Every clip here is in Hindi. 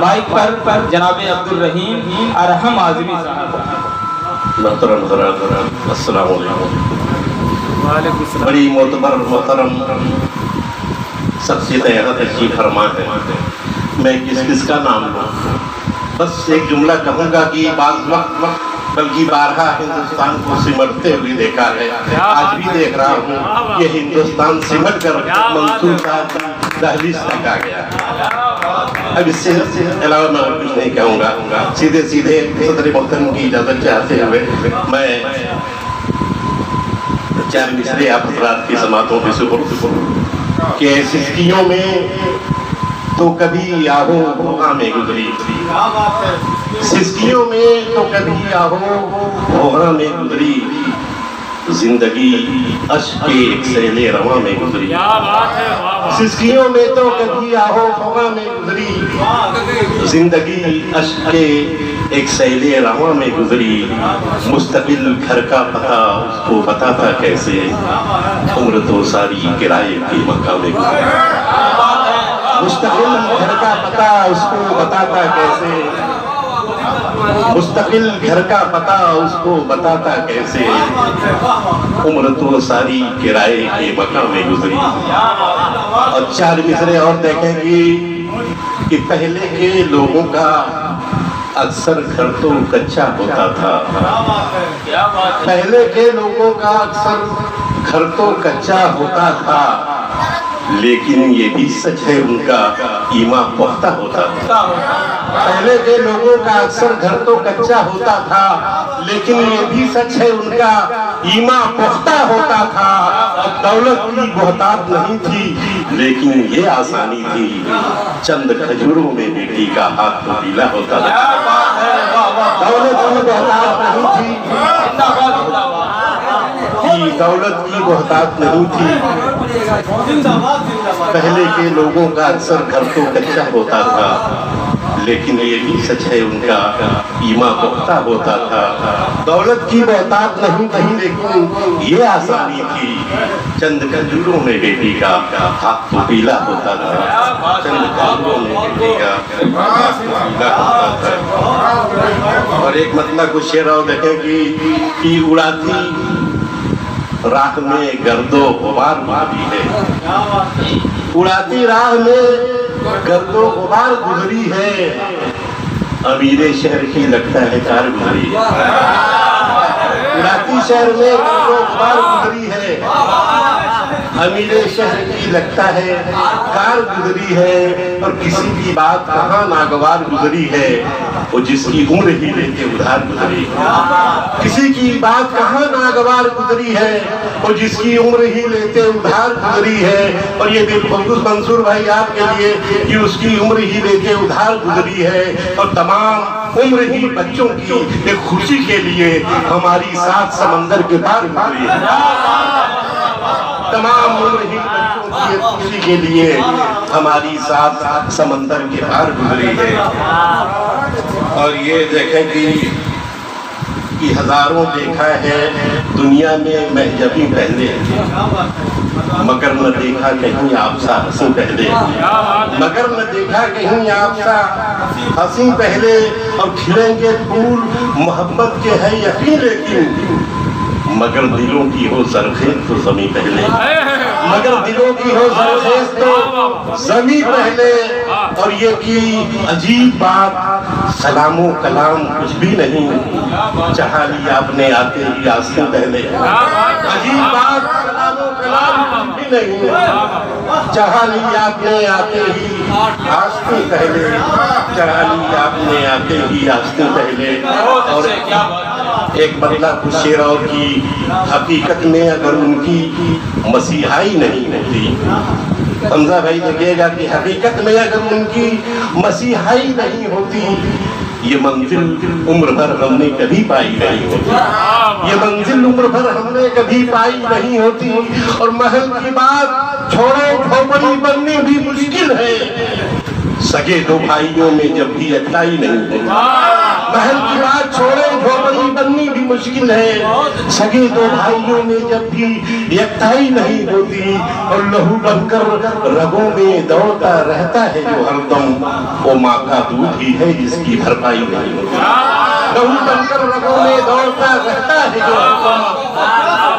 माइक पर जनाब अब्दुल रहीम अरहम आज़मी साहब। अस्सलाम वालेकुम। बड़ी मोहतरम शख्सियत यहाँ तशरीफ फरमा है। मैं किसका नाम लूँ? बस एक जुमला कहूँगा कि बाज़ वक्त बल्कि बारहा हिंदुस्तान को सिमटते हुए देखा है, आज भी देख रहा हूँ। ये हिंदुस्तान सिमट कर मंसूर साहब दहलीज तक आ गया। अब इससे अलावा मैं और कुछ नहीं कहूँगा। सीधे सदर मोहतरम की इजाज़त चाहते हुए मैं चार मिसरे आप हज़रात की समातों पे सुपुर्द कि सिस्कियों में तो कभी आहो भोगा में गुजरी, सिस्कियों में तो कभी आहो भोगा में गुजरी, जिंदगी अश्क के एक सैले रवा में गुजरी। सिस्कियों में तो कभी आहो भोगा में गुजरी, जिंदगी अश्क के एक सैले रवा में गुजरी। मुस्तकिल घर का पता उसको पता था कैसे, उम्र तो सारी किराए की मक्का में गुजरी। मुस्तकिल घर का पता उसको बताता कैसे, मुस्तकिल घर का पता उसको बताता कैसे, उम्र तो सारी किराए के मकान में गुजरी। और चार मिसरे और देखेंगे कि पहले के लोगों का अक्सर घर तो कच्चा होता था। पहले के लोगों का अक्सर घर तो कच्चा होता था, लेकिन ये भी सच है उनका ईमान पुख्ता होता था। पहले के लोगों का अक्सर घर तो कच्चा होता था, लेकिन ये भी सच है उनका ईमान पुख्ता होता था। और दौलत की बहुतात नहीं थी, लेकिन ये आसानी थी, चंद खजूरों में बेटी का हाथ तो पीला होता था। दौलत की बहुतात नहीं थी, दौलत की बहुतात नहीं थी। पहले के लोगों का अक्सर घर तो कच्चा होता था, लेकिन ये भी सच है उनका ईमान पुख्ता होता था। दौलत की बहुतात नहीं थी, लेकिन ये आसानी थी, चंद खजूरों में बेटी का हाथ तो पीला होता था। चंद खजूरों में बेटी का हाथ तो पीला होता था। और एक मतलब कुछ शेर और देखें कि उड़ाती राह में गर्दो गुबार मारी है, उड़ाती राह में गर्दो गुबार गुजरी है, अमीरे शहर की लगता है कार गुजरी है। उड़ाती शहर में गर्दो गुबार गुजरी है, अमीरे शहर की लगता है कार गुजरी है। और किसी की बात कहाँ नागवार गुजरी है, वो जिसकी उम्र ही लेके उधार गुजरी। किसी की बात कहाँ नागवार गुजरी है, वो जिसकी उम्र ही लेते उधार गुजरी है। और ये देखो मंसूर भाई आपके लिए कि उसकी उम्र ही लेके उधार गुजरी है। और तमाम उम्र ही बच्चों की एक खुशी के लिए हमारी सात समंदर के पार गुजरी है। तमाम उम्र ही बच्चों की एक खुशी के लिए हमारी सात समंदर के पार गुजरी है। और ये देखें कि हजारों देखा है दुनिया में महजबी पहले, मगर न देखा कहीं आपसा हंसी पहले, मगर न देखा कहीं आपसा हंसी पहले। और खिलेंगे फूल मोहब्बत के है यकीन, लेकिन मगर दिलों की हो सरखेज तो जमी पहले, मगर दिलों की हो सरखेज तो जमी पहले। और ये की अजीब बात, सलामो कलाम कुछ भी नहीं, चाहा लिया आपने आते ही आस्ते पहले। अजीब बात, सलामो कलाम कुछ भी नहीं, चाहा लिया आपने आते ही आस्ते पहले, चाहा लिया आपने आते ही आस्ते पहले। और एक मतलब शेर और की हकीकत में अगर उनकी मसीहाई नहीं होती, हमजा भाई देखिएगा कि हकीकत में अगर उनकी मसीहाई नहीं होती, ये मंजिल उम्र भर हमने कभी पाई नहीं होती, ये मंजिल उम्र भर हमने कभी पाई नहीं होती। और महल की बात छोड़े, झोपड़ी बननी भी मुश्किल है, सगे दो भाइयों में जब भी एकताई नहीं होती, महल की बात छोड़े झोपड़ी बननी भी मुश्किल है। सगे दो भाइयों में जब भी एकताई नहीं होती और लहू बनकर रगों में दौड़ता रहता है जो हरदम, वो माँ का दूध ही है जिसकी भरपाई नहीं होती। लहू बनकर रगों में दौड़ता रहता है जो हरदम,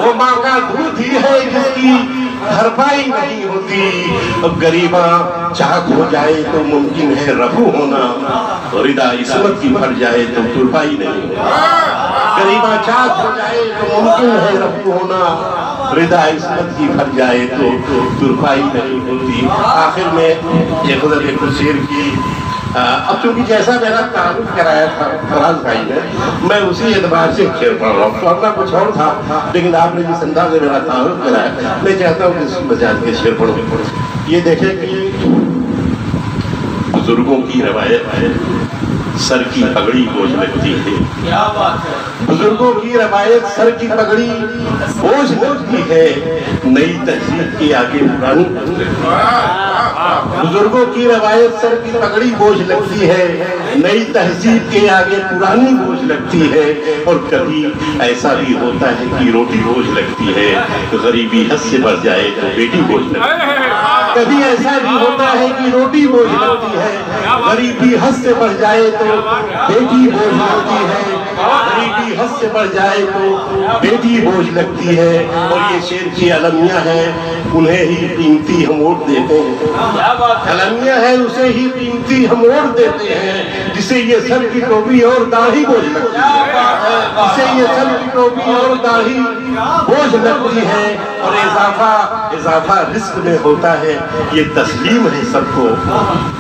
वो माँ का दूध ही है जिसकी भरपाई नहीं होती। अब गरीबा चाक हो जाए तो मुमकिन है रफू होना, हृदय इस्मत की भर जाए तो तुरपाई नहीं होती। गरीबा चाक हो जाए तो मुमकिन है रफू होना, हृदय इस्मत की भर जाए तो तुरपाई नहीं होती। आखिर में एक शेर की अब चूंकि जैसा मेरा तारुफ कराया था फराज भाई ने, मैं उसी एतबार से शेर पढ़ रहा हूँ। तो अपना कुछ और था, लेकिन आपने जिस अंदाज से मेरा तारुफ कराया, मैं चाहता हूँ कि बजाज के शेर पढ़ो। ये देखें कि बुजुर्गों की रवायत है, सर की पगड़ी बोझ लगती है। क्या बात है। बुजुर्गों की रवायत सर की पगड़ी बोझ लगती है, नई तहजीब के आगे पुरानी। बुजुर्गों की रवायत सर की पगड़ी बोझ लगती है, नई तहजीब के आगे पुरानी बोझ लगती है। और कभी ऐसा भी होता है कि रोटी बोझ लगती है, तो गरीबी हद से बढ़ जाए तो बेटी बोझ लगती है। कभी ऐसा भी होता है कि रोटी बोझ लगती है, गरीबी हद से बढ़ जाए तो बेटी बोझ लगती है। गरीबी हद से बढ़ जाए तो बेटी बोझ लगती है। और ये शेर की अलमिया है, उन्हें ही कीमती हम वोट देते हैं। अलमिया है, उसे ही कीमती हम वोट देते हैं, जिसे ये सर की टोपी और दाढ़ी बोझ लगती है, जिसे ये सर की टोपी और दाढ़ी बोझ लगती है। और इजाफा रिस्क में होता है, ये तस्लीम है सबको,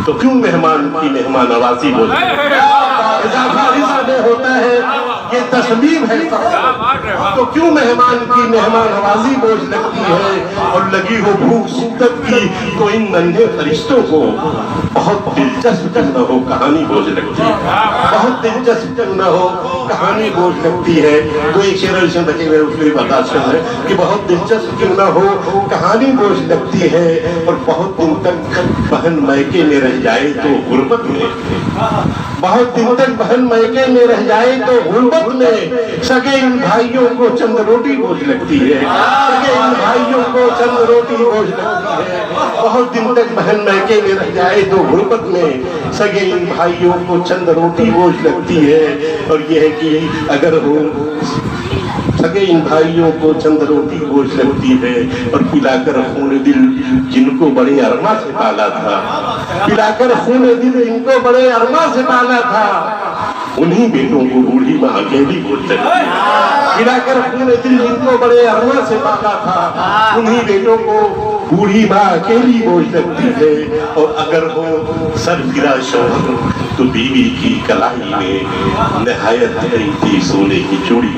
तो क्यों मेहमान की मेहमान नवाजी बोझ लगती है। इजाफा रिस्क में होता है, ये तस्लीम है सबको, तो क्यों मेहमान की मेहमान नवाजी बोझ लगती है। और लगी हो भूख शिद्दत की तो इन नन्हे फरिश्तों को बहुत दिलचस्प क्यों न हो कहानी बोझ लगती है, बहुत दिलचस्प क्यों न हो कहानी बोझ लगती है। तो एक शेर से बचे हुए उसमें बताते हैं कि बहुत दिलचस्प क्यों न हो कहानी बोझ लगती है। और बहुत दिन तक बहन मैके में रह जाए तो गुर्बत में, बहुत दिन तक बहन मैके में रह जाए तो गुर्बत में, सगे इन भाइयों को चंद रोटी बोझ लगती है, सगे इन भाइयों को चंद रोटी बोझ लगती है। बहुत दिन तक बहन मैके में रह जाए तो गुर्बत में, सगे इन भाइयों को चंद रोटी बोझ लगती है। और यह है कि अगर हो सगे इन भाइयों को चंद रोटी बोझ लगती है। और पिलाकर खून दिल जिनको बड़े अरमा से पाला था, पिलाकर खून दिल जिनको बड़े अरमा से पाला था, उन्हीं बेटों को बूढ़ी माँ अकेली बोझ लगती है। पिलाकर खून दिल जिनको बड़े अरमा से पाला था, उन्हीं बेटों को बूढ़ी माँ अकेली बोझ लगती है। और अगर हो सरफिरा शौहर तो बीवी की कलाई में नहायत गई थी सोने की चूड़ी।